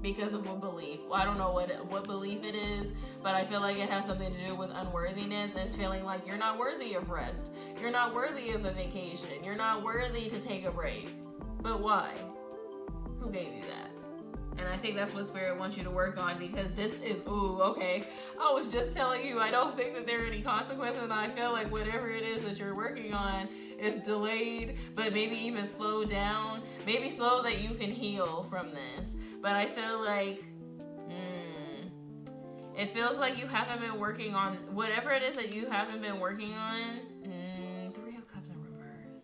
Because of a belief. I don't know what belief it is, but I feel like it has something to do with unworthiness, and it's feeling like you're not worthy of rest. You're not worthy of a vacation. You're not worthy to take a break. But why? Who gave you that? And I think that's what spirit wants you to work on, because this is, okay. I was just telling you, I don't think that there are any consequences, and I feel like whatever it is that you're working on is delayed, but maybe even slowed down. Maybe slow that you can heal from this. But I feel like, it feels like you haven't been working on whatever it is that you haven't been working on. 3 of Cups in reverse.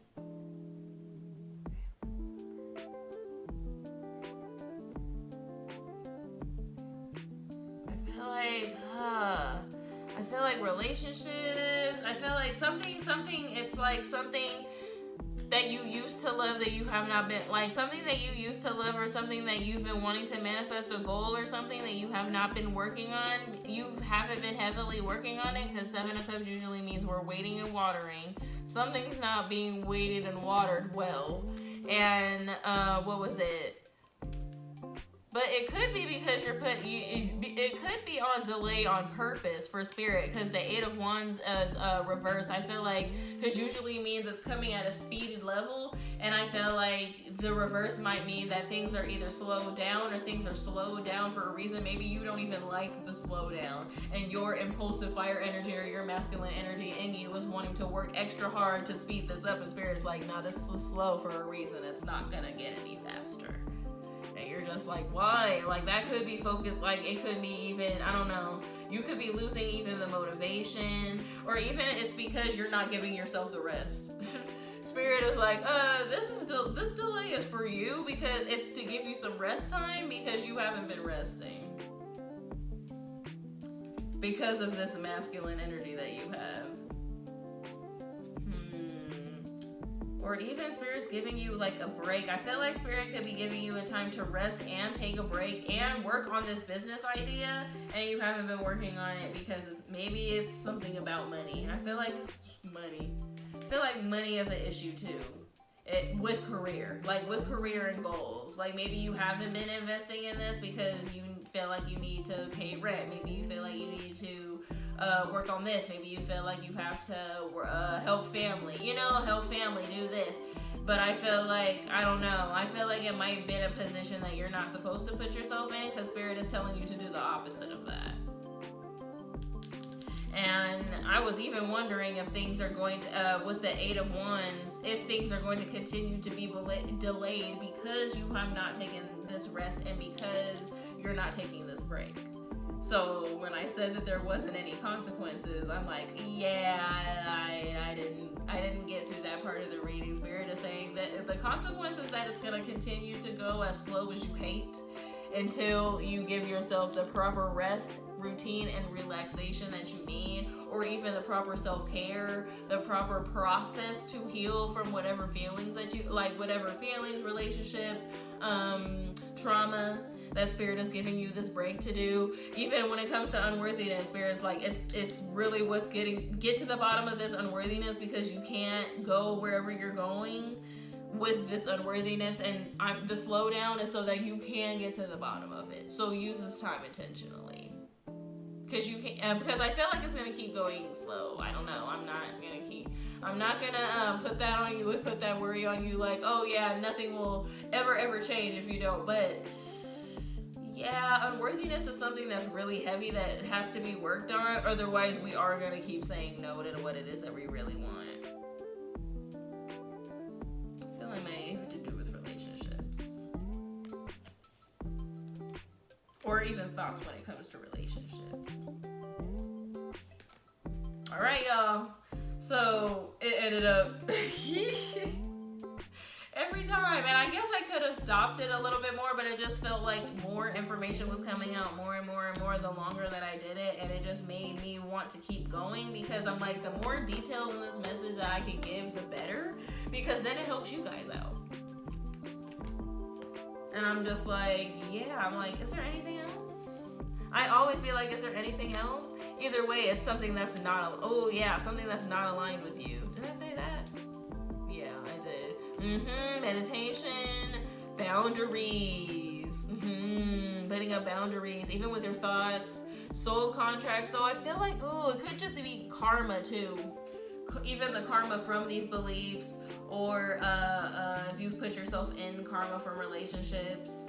I feel like relationships. I feel like something. It's like something that you used to love that you have not been, like something that you used to love, or something that you've been wanting to manifest, a goal or something that you have not been working on. You haven't been heavily working on it, because 7 of Cups usually means we're waiting and watering. Something's not being weighted and watered well. And but it could be because it could be on delay on purpose for spirit, because the 8 of Wands is reverse. I feel like, because usually means it's coming at a speeded level, and I feel like the reverse might mean that things are either slowed down, or things are slowed down for a reason. Maybe you don't even like the slowdown, and your impulsive fire energy or your masculine energy in you is wanting to work extra hard to speed this up, and spirit's like, nah, this is slow for a reason. It's not gonna get any faster. And you're just like, why? Like, that could be focused, like, it could be even, I don't know, you could be losing even the motivation, or even it's because you're not giving yourself the rest. Spirit is like, this delay is for you, because it's to give you some rest time, because you haven't been resting. Because of this masculine energy that you have. Or even Spirit's giving you like a break. I feel like Spirit could be giving you a time to rest and take a break and work on this business idea, and you haven't been working on it because maybe it's something about money. I feel like it's money. I feel like money is an issue too. With career and goals. Like maybe you haven't been investing in this because you feel like you need to pay rent. Maybe you feel like you need to work on this. Maybe you feel like you have to help family. Help family, do this. But I feel like, I don't know. I feel like it might be in a position that you're not supposed to put yourself in because Spirit is telling you to do the opposite of that. And I was even wondering if things are going to, with the Eight of Wands, if things are going to continue to be delayed because you have not taken this rest and because you're not taking this break. So when I said that there wasn't any consequences, I'm like, yeah, I didn't get through that part of the reading. Spirit is saying that the consequence is that it's going to continue to go as slow as you hate until you give yourself the proper rest, routine, and relaxation that you need, or even the proper self-care, the proper process to heal from whatever feelings that you like, whatever feelings, relationship, trauma that Spirit is giving you this break to do. Even when it comes to unworthiness, Spirit's like, it's really what's get to the bottom of this unworthiness, because you can't go wherever you're going with this unworthiness, and the slowdown is so that you can get to the bottom of it. So use this time intentionally, because you can. Because I feel like it's gonna keep going slow. I don't know. I'm not gonna put that on you and put that worry on you. Like, oh yeah, nothing will ever change if you don't. But yeah, unworthiness is something that's really heavy that has to be worked on. Otherwise, we are gonna keep saying no to what it is that we really want. May have to do with relationships, or even thoughts when it comes to relationships. All right, y'all. So it ended up every time, and I guess I could have stopped it a little bit more, but it just felt like more information was coming out more and more and more the longer that I did it, and it just made me want to keep going, because I'm like, the more details in this message that I can give, the better, because then it helps you guys out. And I'm just like, yeah, I'm like, is there anything else? I always be like, is there anything else? Either way, it's something that's not, something that's not aligned with you. Did I say that? Yeah, I did. Meditation, boundaries, putting up boundaries, even with your thoughts, soul contracts. So I feel like, it could just be karma too. Even the karma from these beliefs, or if you've put yourself in karma from relationships,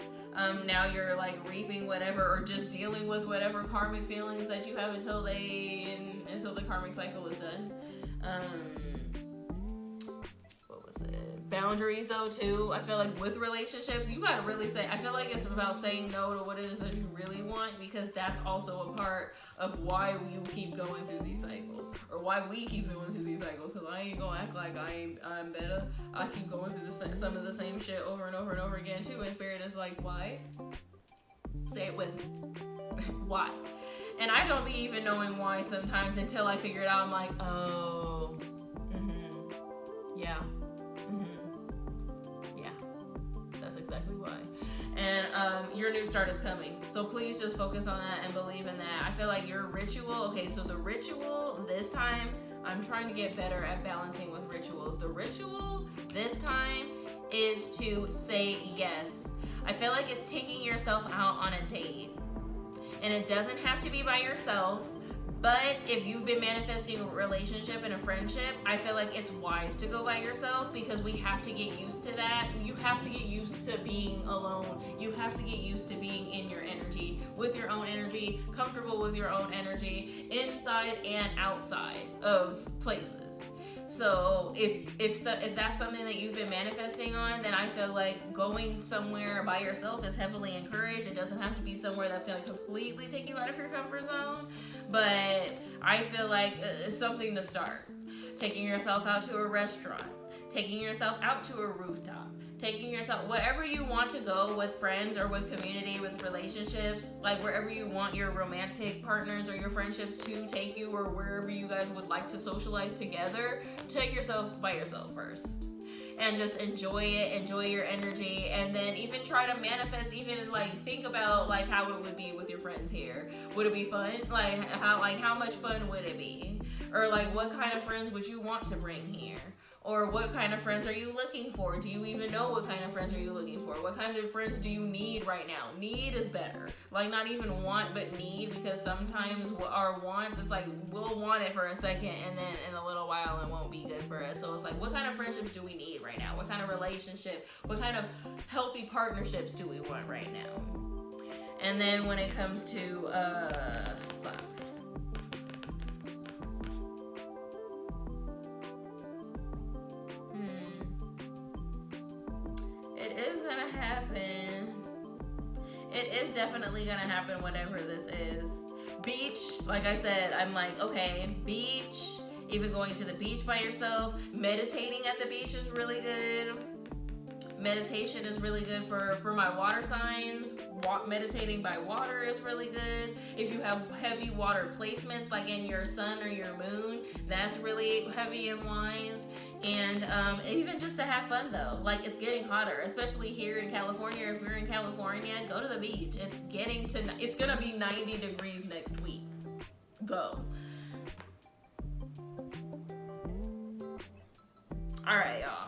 now you're like reaping whatever, or just dealing with whatever karmic feelings that you have until the karmic cycle is done. What was it? Boundaries though too. I feel like with relationships, you gotta really say, I feel like it's about saying no to what it is that you really want, because that's also a part of why you keep going through these cycles, or why we keep going through these cycles, because I ain't gonna act like I'm better. I keep going through some of the same shit over and over and over again too, and Spirit is like, why? Say it with me. Why? And I don't be even knowing why sometimes until I figure it out. I'm like, oh, yeah. Yeah, that's exactly why. And your new start is coming, so please just focus on that and believe in that. I feel like your ritual, okay, so the ritual this time, I'm trying to get better at balancing with rituals. The ritual this time is to say yes. I feel like it's taking yourself out on a date, and it doesn't have to be by yourself. But if you've been manifesting a relationship and a friendship, I feel like it's wise to go by yourself, because we have to get used to that. You have to get used to being alone. You have to get used to being in your energy, with your own energy, comfortable with your own energy, inside and outside of places. So if that's something that you've been manifesting on, then I feel like going somewhere by yourself is heavily encouraged. It doesn't have to be somewhere that's going to completely take you out of your comfort zone, but I feel like it's something to start. Taking yourself out to a restaurant, taking yourself out to a rooftop, taking yourself wherever you want to go with friends or with community, with relationships, like wherever you want your romantic partners or your friendships to take you, or wherever you guys would like to socialize together, take yourself by yourself first. and just enjoy it, enjoy your energy, and then even try to manifest, even like think about like how it would be with your friends here. Would it be fun? Like how much fun would it be? Or like what kind of friends would you want to bring here? Or what kind of friends are you looking for? Do you even know what kind of friends are you looking for? What kinds of friends do you need right now? Need is better. Like not even want, but need, because sometimes our wants, it's like we'll want it for a second and then in a little while it won't be good for us. So it's like, what kind of friendships do we need right now? What kind of relationship? What kind of healthy partnerships do we want right now? And then when it comes to, It is gonna happen. It is definitely gonna happen, whatever this is. Beach, like I said, I'm like, okay, beach, even going to the beach by yourself. Meditating at the beach is really good. Meditation is really good for my water signs. Meditating by water is really good. If you have heavy water placements, like in your sun or your moon, that's really heavy and wise. And even just to have fun though, like it's getting hotter, especially here in California. If you're in California, go to the beach. It's gonna be 90 degrees next week. Go. All right, y'all.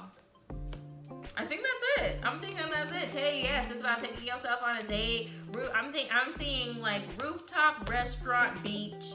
I think that's it. I'm thinking that's it. Say yes. It's about taking yourself on a date. I'm seeing like rooftop, restaurant, beach.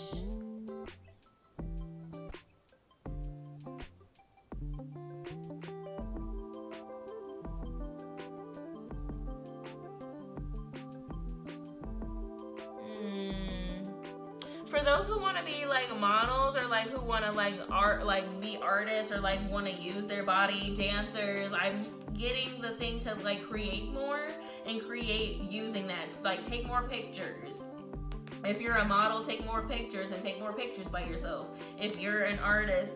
For those who want to be like models, or like who want to like be artists, or like want to use their body, dancers, I'm getting the thing to like create more and create using that. Like take more pictures. If you're a model, take more pictures and take more pictures by yourself. If you're an artist,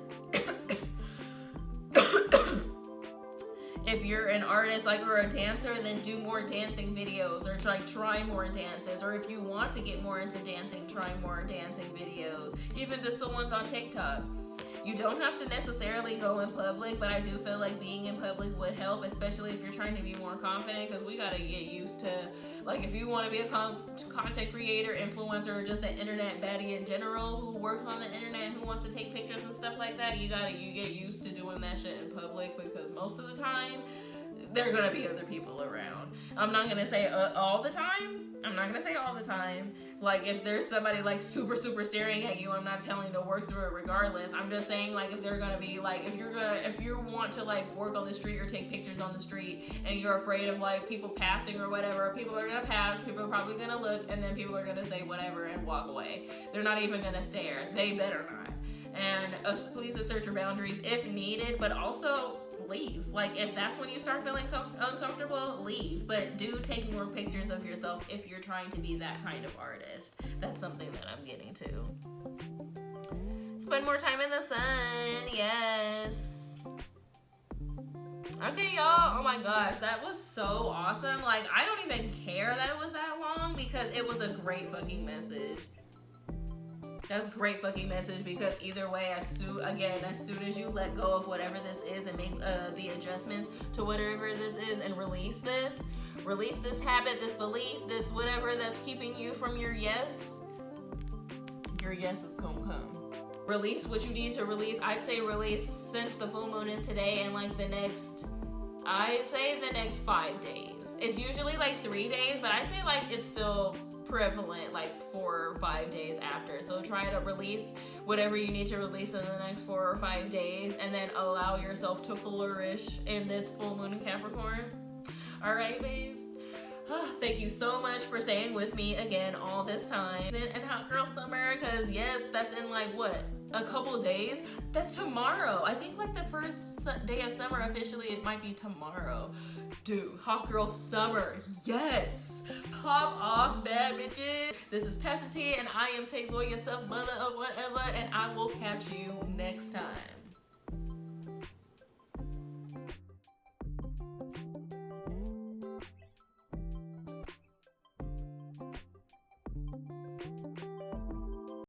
if you're an artist like or a dancer, then do more dancing videos, or try more dances. Or if you want to get more into dancing, try more dancing videos. Even just the ones on TikTok. You don't have to necessarily go in public, but I do feel like being in public would help, especially if you're trying to be more confident, because we gotta get used to, like, if you want to be a content creator, influencer, or just an internet baddie in general who works on the internet, who wants to take pictures and stuff like that, you get used to doing that shit in public, because most of the time there are gonna be other people around. I'm not gonna say all the time. Like if there's somebody like super staring at you, I'm not telling you to work through it regardless. I'm just saying, like, if they're gonna be like, if you want to like work on the street or take pictures on the street and you're afraid of like people passing or whatever, people are gonna pass, people are probably gonna look, and then people are gonna say whatever and walk away. They're not even gonna stare. They better not. And please assert your boundaries if needed, but also leave. Like if that's when you start feeling uncomfortable, leave. But do take more pictures of yourself if you're trying to be that kind of artist. That's something that I'm getting to. Spend more time in the sun. Yes. Okay, y'all. Oh my gosh, that was so awesome. Like I don't even care that it was that long, because it was a great fucking message. That's a great fucking message, because either way, as soon as you let go of whatever this is and make the adjustments to whatever this is and release this habit, this belief, this whatever that's keeping you from your yes is gonna come. Release what you need to release. I'd say release since the full moon is today, and like the next 5 days. It's usually like 3 days, but I say like it's still prevalent like 4 or 5 days after. So try to release whatever you need to release in the next 4 or 5 days, and then allow yourself to flourish in this full moon in Capricorn. All right, babes. Thank you so much for staying with me again all this time. And Hot Girl Summer, because yes, that's in like what, a couple days? That's tomorrow. I think like the first day of summer officially, it might be tomorrow. Dude, Hot Girl Summer, yes! Pop off, bad bitches. This is Passion T, and I am Take Loyal Yourself, mother of whatever, and I will catch you next time.